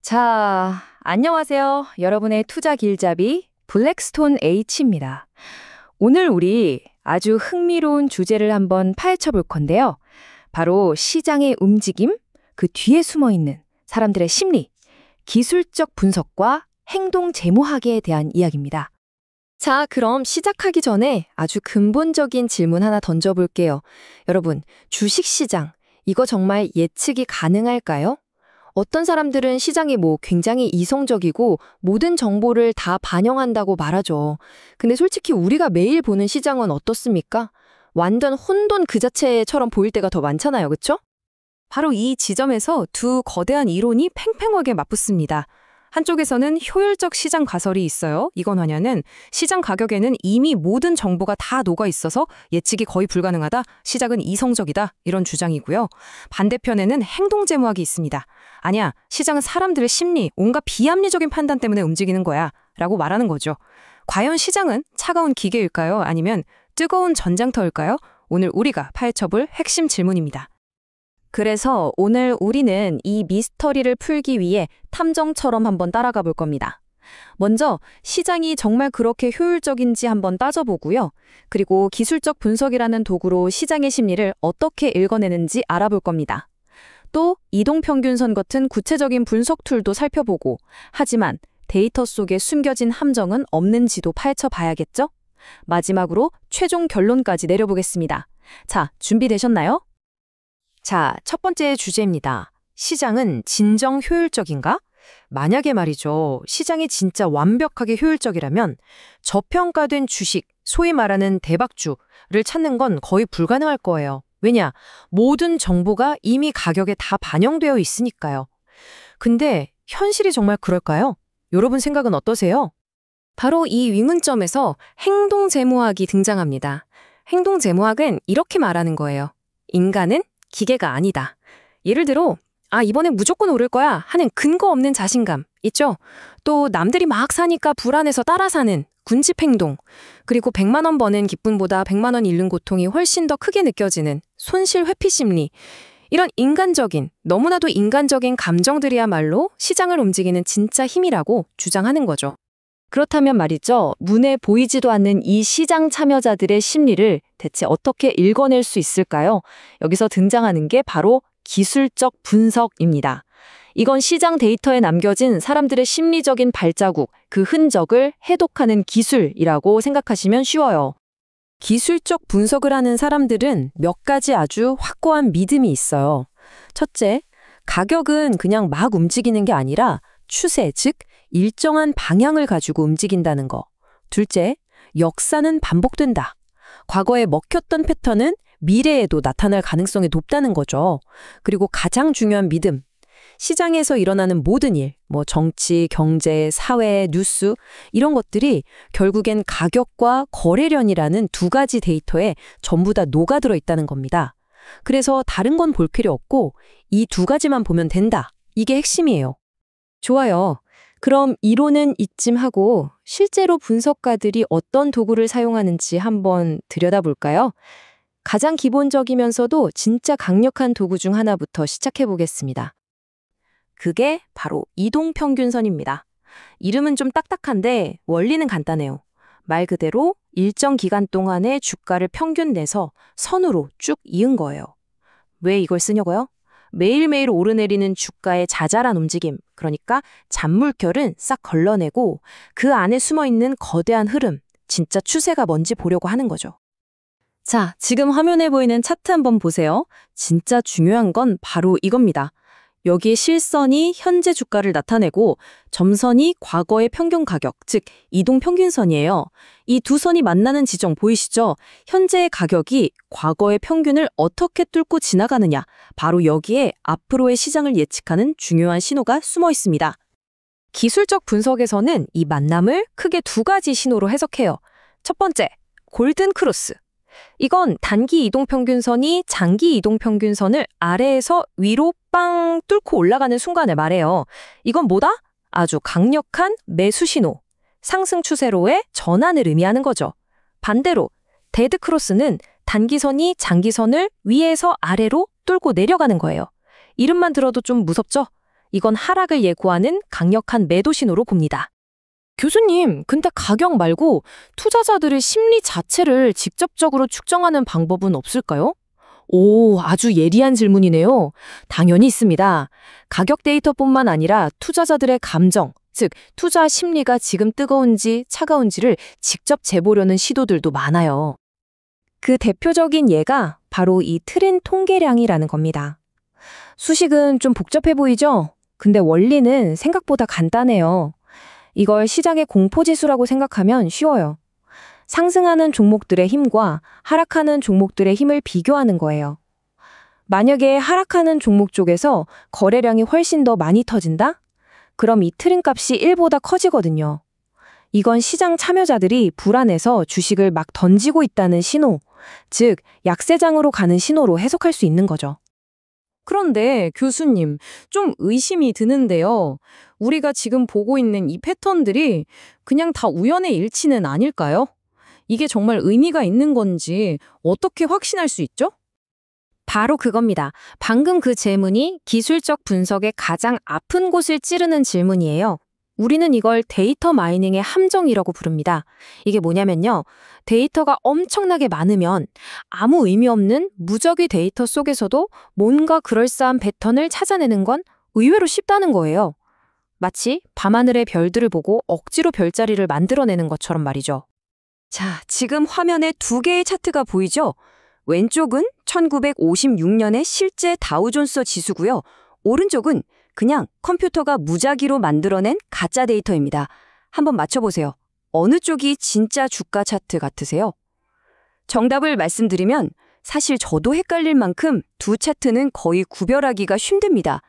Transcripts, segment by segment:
자, 안녕하세요. 여러분의 투자 길잡이 블랙스톤 H입니다. 오늘 우리 아주 흥미로운 주제를 한번 파헤쳐 볼 건데요. 바로 시장의 움직임, 그 뒤에 숨어 있는 사람들의 심리, 기술적 분석과 행동 재무학에 대한 이야기입니다. 자, 그럼 시작하기 전에 아주 근본적인 질문 하나 던져볼게요. 여러분, 주식시장, 이거 정말 예측이 가능할까요? 어떤 사람들은 시장이 굉장히 이성적이고 모든 정보를 다 반영한다고 말하죠. 근데 솔직히 우리가 매일 보는 시장은 어떻습니까? 완전 혼돈 그 자체처럼 보일 때가 더 많잖아요, 그쵸? 바로 이 지점에서 두 거대한 이론이 팽팽하게 맞붙습니다. 한쪽에서는 효율적 시장 가설이 있어요. 이건 뭐냐면 시장 가격에는 이미 모든 정보가 다 녹아 있어서 예측이 거의 불가능하다. 시장은 이성적이다. 이런 주장이고요. 반대편에는 행동 재무학이 있습니다. 아니야, 시장은 사람들의 심리, 온갖 비합리적인 판단 때문에 움직이는 거야. 라고 말하는 거죠. 과연 시장은 차가운 기계일까요? 아니면 뜨거운 전장터일까요? 오늘 우리가 파헤쳐볼 핵심 질문입니다. 그래서 오늘 우리는 이 미스터리를 풀기 위해 탐정처럼 한번 따라가 볼 겁니다. 먼저 시장이 정말 그렇게 효율적인지 한번 따져보고요. 그리고 기술적 분석이라는 도구로 시장의 심리를 어떻게 읽어내는지 알아볼 겁니다. 또 이동평균선 같은 구체적인 분석 툴도 살펴보고, 하지만 데이터 속에 숨겨진 함정은 없는지도 파헤쳐 봐야겠죠? 마지막으로 최종 결론까지 내려보겠습니다. 자, 준비되셨나요? 자, 첫 번째 주제입니다. 시장은 진정 효율적인가? 만약에 말이죠, 시장이 진짜 완벽하게 효율적이라면 저평가된 주식, 소위 말하는 대박주를 찾는 건 거의 불가능할 거예요. 왜냐? 모든 정보가 이미 가격에 다 반영되어 있으니까요. 근데 현실이 정말 그럴까요? 여러분 생각은 어떠세요? 바로 이 의문점에서 행동 재무학이 등장합니다. 행동 재무학은 이렇게 말하는 거예요. 인간은 기계가 아니다. 예를 들어, 이번엔 무조건 오를 거야 하는 근거 없는 자신감 있죠? 또 남들이 막 사니까 불안해서 따라 사는 군집 행동, 그리고 100만 원 버는 기쁨보다 100만 원 잃는 고통이 훨씬 더 크게 느껴지는 손실 회피 심리, 이런 인간적인, 너무나도 인간적인 감정들이야말로 시장을 움직이는 진짜 힘이라고 주장하는 거죠. 그렇다면 말이죠, 눈에 보이지도 않는 이 시장 참여자들의 심리를 대체 어떻게 읽어낼 수 있을까요? 여기서 등장하는 게 바로 기술적 분석입니다. 이건 시장 데이터에 남겨진 사람들의 심리적인 발자국, 그 흔적을 해독하는 기술이라고 생각하시면 쉬워요. 기술적 분석을 하는 사람들은 몇 가지 아주 확고한 믿음이 있어요. 첫째, 가격은 그냥 막 움직이는 게 아니라 추세, 즉 일정한 방향을 가지고 움직인다는 거. 둘째, 역사는 반복된다. 과거에 먹혔던 패턴은 미래에도 나타날 가능성이 높다는 거죠. 그리고 가장 중요한 믿음. 시장에서 일어나는 모든 일, 정치, 경제, 사회, 뉴스, 이런 것들이 결국엔 가격과 거래량이라는 두 가지 데이터에 전부 다 녹아들어 있다는 겁니다. 그래서 다른 건 볼 필요 없고 이 두 가지만 보면 된다. 이게 핵심이에요. 좋아요. 그럼 이론은 이쯤 하고 실제로 분석가들이 어떤 도구를 사용하는지 한번 들여다볼까요? 가장 기본적이면서도 진짜 강력한 도구 중 하나부터 시작해 보겠습니다. 그게 바로 이동평균선입니다. 이름은 좀 딱딱한데 원리는 간단해요. 말 그대로 일정 기간 동안의 주가를 평균 내서 선으로 쭉 이은 거예요. 왜 이걸 쓰냐고요? 매일매일 오르내리는 주가의 자잘한 움직임, 그러니까 잔물결은 싹 걸러내고 그 안에 숨어있는 거대한 흐름, 진짜 추세가 뭔지 보려고 하는 거죠. 자, 지금 화면에 보이는 차트 한번 보세요. 진짜 중요한 건 바로 이겁니다. 여기에 실선이 현재 주가를 나타내고 점선이 과거의 평균 가격, 즉 이동평균선이에요. 이 두 선이 만나는 지점 보이시죠? 현재의 가격이 과거의 평균을 어떻게 뚫고 지나가느냐, 바로 여기에 앞으로의 시장을 예측하는 중요한 신호가 숨어 있습니다. 기술적 분석에서는 이 만남을 크게 두 가지 신호로 해석해요. 첫 번째, 골든 크로스. 이건 단기 이동평균선이 장기 이동평균선을 아래에서 위로 빵 뚫고 올라가는 순간을 말해요. 이건 뭐다? 아주 강력한 매수 신호, 상승 추세로의 전환을 의미하는 거죠. 반대로 데드 크로스는 단기선이 장기선을 위에서 아래로 뚫고 내려가는 거예요. 이름만 들어도 좀 무섭죠? 이건 하락을 예고하는 강력한 매도 신호로 봅니다. 교수님, 근데 가격 말고 투자자들의 심리 자체를 직접적으로 측정하는 방법은 없을까요? 오, 아주 예리한 질문이네요. 당연히 있습니다. 가격 데이터뿐만 아니라 투자자들의 감정, 즉 투자 심리가 지금 뜨거운지 차가운지를 직접 재보려는 시도들도 많아요. 그 대표적인 예가 바로 이 트렌 통계량이라는 겁니다. 수식은 좀 복잡해 보이죠? 근데 원리는 생각보다 간단해요. 이걸 시장의 공포지수라고 생각하면 쉬워요. 상승하는 종목들의 힘과 하락하는 종목들의 힘을 비교하는 거예요. 만약에 하락하는 종목 쪽에서 거래량이 훨씬 더 많이 터진다? 그럼 이 트렌 값이 1보다 커지거든요. 이건 시장 참여자들이 불안해서 주식을 막 던지고 있다는 신호, 즉 약세장으로 가는 신호로 해석할 수 있는 거죠. 그런데 교수님, 좀 의심이 드는데요. 우리가 지금 보고 있는 이 패턴들이 그냥 다 우연의 일치는 아닐까요? 이게 정말 의미가 있는 건지 어떻게 확신할 수 있죠? 바로 그겁니다. 방금 그 질문이 기술적 분석의 가장 아픈 곳을 찌르는 질문이에요. 우리는 이걸 데이터 마이닝의 함정이라고 부릅니다. 이게 뭐냐면요. 데이터가 엄청나게 많으면 아무 의미 없는 무작위 데이터 속에서도 뭔가 그럴싸한 패턴을 찾아내는 건 의외로 쉽다는 거예요. 마치 밤하늘의 별들을 보고 억지로 별자리를 만들어내는 것처럼 말이죠. 자, 지금 화면에 두 개의 차트가 보이죠? 왼쪽은 1956년의 실제 다우존스 지수고요. 오른쪽은 그냥 컴퓨터가 무작위로 만들어낸 가짜 데이터입니다. 한번 맞춰보세요. 어느 쪽이 진짜 주가 차트 같으세요? 정답을 말씀드리면 사실 저도 헷갈릴 만큼 두 차트는 거의 구별하기가 힘듭니다.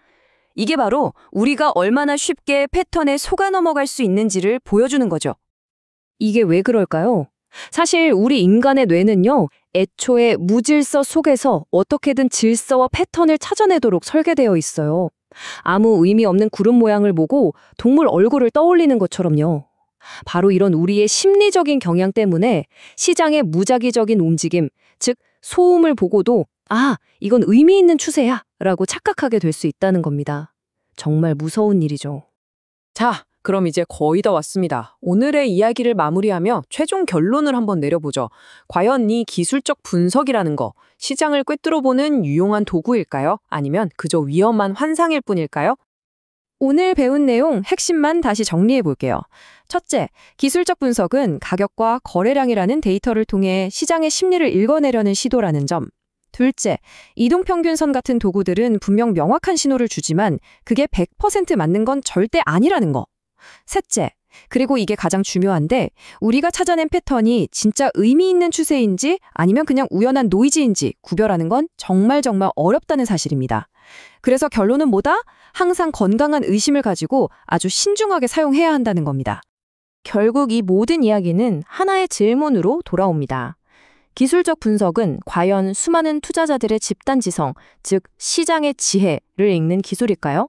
이게 바로 우리가 얼마나 쉽게 패턴에 속아 넘어갈 수 있는지를 보여주는 거죠. 이게 왜 그럴까요? 사실 우리 인간의 뇌는요, 애초에 무질서 속에서 어떻게든 질서와 패턴을 찾아내도록 설계되어 있어요. 아무 의미 없는 구름 모양을 보고 동물 얼굴을 떠올리는 것처럼요. 바로 이런 우리의 심리적인 경향 때문에 시장의 무작위적인 움직임, 즉 소음을 보고도 아, 이건 의미 있는 추세야 라고 착각하게 될 수 있다는 겁니다. 정말 무서운 일이죠. 자, 그럼 이제 거의 다 왔습니다. 오늘의 이야기를 마무리하며 최종 결론을 한번 내려보죠. 과연 이 기술적 분석이라는 거, 시장을 꿰뚫어보는 유용한 도구일까요? 아니면 그저 위험한 환상일 뿐일까요? 오늘 배운 내용 핵심만 다시 정리해 볼게요. 첫째, 기술적 분석은 가격과 거래량이라는 데이터를 통해 시장의 심리를 읽어내려는 시도라는 점. 둘째, 이동평균선 같은 도구들은 분명 명확한 신호를 주지만 그게 100% 맞는 건 절대 아니라는 거. 셋째, 그리고 이게 가장 중요한데 우리가 찾아낸 패턴이 진짜 의미 있는 추세인지 아니면 그냥 우연한 노이즈인지 구별하는 건 정말 어렵다는 사실입니다. 그래서 결론은 뭐다? 항상 건강한 의심을 가지고 아주 신중하게 사용해야 한다는 겁니다. 결국 이 모든 이야기는 하나의 질문으로 돌아옵니다. 기술적 분석은 과연 수많은 투자자들의 집단지성, 즉 시장의 지혜를 읽는 기술일까요?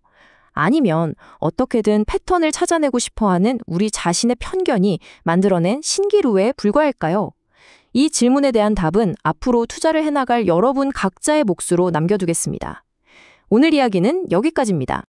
아니면 어떻게든 패턴을 찾아내고 싶어하는 우리 자신의 편견이 만들어낸 신기루에 불과할까요? 이 질문에 대한 답은 앞으로 투자를 해나갈 여러분 각자의 몫으로 남겨두겠습니다. 오늘 이야기는 여기까지입니다.